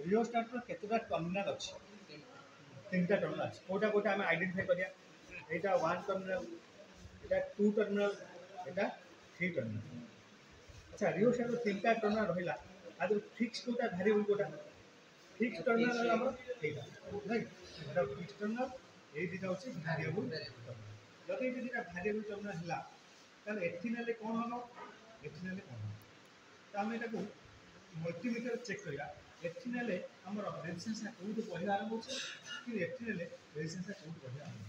रियोस्टाटर केतटा terminal अच्छी तीन टा टर्मिनाल अच्छी कोटा कोटा आम आइडेंटिफाई करिया एटा 1 टर्मिनाल एटा 2 टर्मिनाल एटा 3 टर्मिनाल अच्छा रियोस्टाटर तीन टा टर्मिनाल रहिला आदि fix quota variable quota fix terminal हमर एटा राइट एटा फिक्स टर्मिनाल ए दिटा होची वेरिएबल जदि ये दिटा वेरिएबल टर्मिनाल हला ताले एथि नेले कोन हबो एथि नेले कोन तो आम एटा को मल्टीमीटर चेक करिया एथि नेले हमर रेजिस्टेंस कोड बढ़िया आरंभ होची कि एथि नेले रेजिस्टेंस कोड बढ़िया आरंभ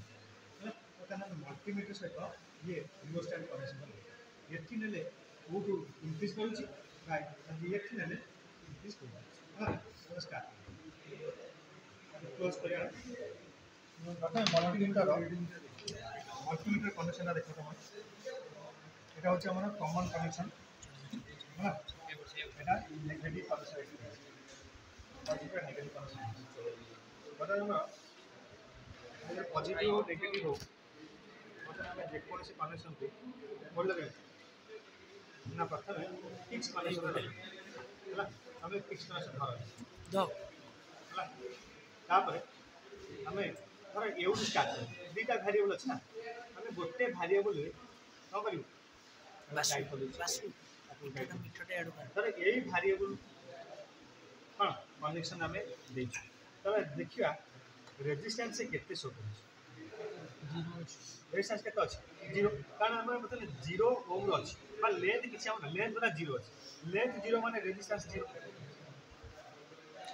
तो ताना मल्टीमीटर सहित ये रियोस्टेट कनेक्शन एथि नेले कोड इंक्रीज करूची राइट एथि नेले इंक्रीज करूची हां नमस्कार क्लोज करिया प्रथम मल्टीमीटर कनेक्शन देखो तुम এটা হচ্ছে আমার কমন কানেকশন হ্যাঁ এটা negative connection positive negative connection বড় আমরা পজিটিভ ও নেগেটিভ हो मतलब ଆମେ ଯେକୌଣସି କନେକ୍ସନ୍ କୁ ଭଲ ଲାଗେ ନା ପ୍ରଥମେ ଫିକ୍ସ କନେକ୍ସନ୍ ହେଲା ଆମେ ଫିକ୍ସ କନେକ୍ସନ୍ ଧର ହେଲା ତାପରେ ଆମେ ଧର ଏଉଠୁ ଷ୍ଟାର୍ଟ କରୁ ଦୁଇଟା ଭେରିଏବଲ୍ ଅଛି ନା ଆମେ ଗୋଟେ ଭେରିଏବଲ୍ କ'ଣ କରିବୁ ଧର ଏଇ ଭେରିଏବଲ୍ କ'ଣ କନେକ୍ସନ୍ ଆମେ ଦେଇଛୁ ତାହେଲେ ଦେଖିବା ରେଜିଷ୍ଟାନ୍ସ କେତେ ଶୋ କରୁଛି रेजिस्टेंस केते अछि 0 कारण हमर मतलब 0 ओम अछि बा लेंथ किछि हम लेंथ बड़ा 0 अछि लेंथ 0 माने रेजिस्टेंस 0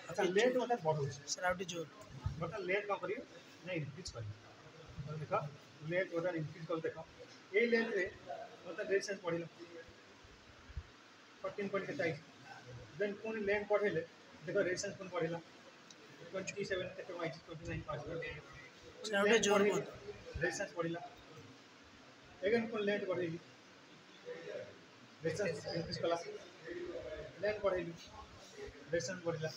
अच्छा लेंथ मतलब बढ़ो सर आउट जोर मतलब लेंथ का करियो ना इंक्रीज करियो तो देखो लेंथ उधर इंक्रीज कर देखो ए लेंथ रे मतलब रेजिस्टेंस बढ़िलो 14 पॉइंट केते आई देन कोन लेंथ बढ़ेले देखो रेजिस्टेंस कोन बढ़िला 27 केते आई 29 पास सर आउट जोर रेजिस्टेंस बढ़िला एगेन कोन लेंथ बढ़ेली रेजिस्टेंस इंक्रीज कला लेंथ बढ़ेली रेजिस्टेंस बढ़िला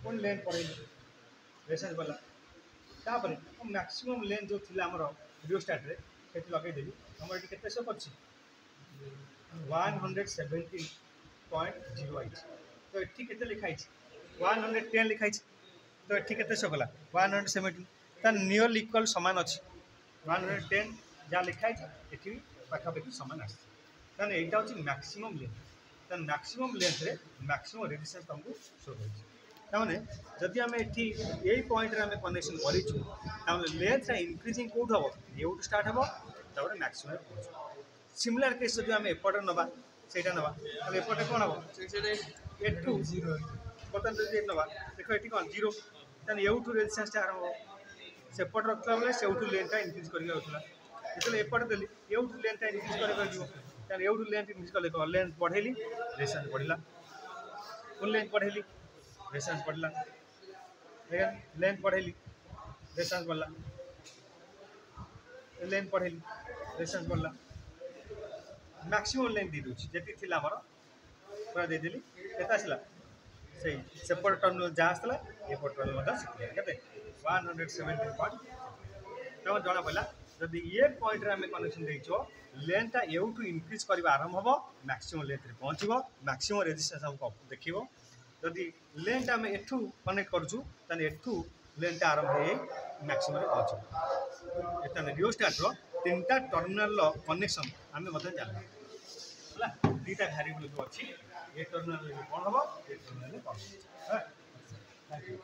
कोन लेंथ बढ़ेली रेजिस्टेंस बढ़ला तापर मैक्सिमम लेंथ जो थिला हमर रियोस्टेट रे सेति लगे देली हमर एटी केते शो करछि 170.08 तो एटी केते लिखाइ छि 110 लिखाइ छि तो एटी केते शो कला 170 तार नियर इक्वल समान अच्छी 110 जहाँ लिखाई ये पाखापाखि सामान आसान यहाँ हूँ मैक्सिमम लेंथ तो मैक्सिमम लेंथ रे मैक्सिमम रेजिस्टेंस तुमको शो करने जदि आम ये पॉइंट रे आम कनेक्शन करूँ लेंथ इंक्रीजिंग कौट हम ये स्टार्ट हम तापर मैक्सिमम पहुँच सिमिलर केस जो आम एपटे नवा से नवा एपटे कौन हम एटू बर्तमान जो नवा देख ये कौन 0 ताने एवटू रेजिस्टेंस आरंभ सेपट रखला बेले सेउटू लेंथ इंक्रीज करिक रखला जेतले एपट देली एउटू लेंथ इंक्रीज करे दियो तार एउटू लेंथ इंक्रीज करले को लेंथ बढ़ेली रेजिस्टेंस बढ़िला फुल लेंथ बढ़ेली रेजिस्टेंस बढ़ला लेंथ बढ़ेली रेजिस्टेंस बढ़ला लेंथ बढ़ेली रेजिस्टेंस बढ़ला मैक्सिमम लेंथ दी दोछि जेति थिला हमर पूरा दे देली केता आसला से सेपट टर्मिनल जा आसला एपट टर्मिनल मत केते 170 पॉइंट तो जना पड़ा जब ये पॉइंट रे हमें कनेक्शन देइछो लेंथ एउटू इंक्रीज करबा आरंभ हबो मैक्सिमम लेंथ रे पहुंचबो मैक्सिमम रेजिस्टेंस हमको देखिबो जदि लेंथ हमें एठू कनेक्ट करछु तने एठू लेंथ आरंभ हे मैक्सिमम रे पहुंचबो एतने रियोस्टेट रो तीनटा टर्मिनल लो कनेक्शन हमें बता जानला हला दीटा वेरिएबल जो अछि ये टर्मिनल रे कोन हबो ये टर्मिनल रे कोन हां थैंक यू